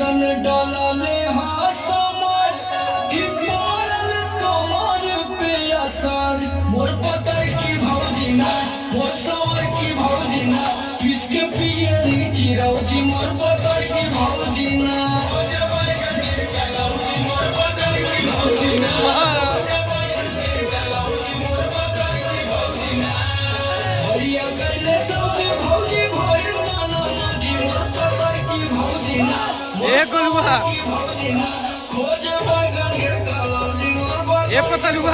ऐसन डलले हाँ समर कि पड़ल कमर पे असर। मोर पतर की भौजी ना मोर सवर की भौजी ना किसके पियरी चिरौजी मोर पतर की भौजी ना ए पतलुआ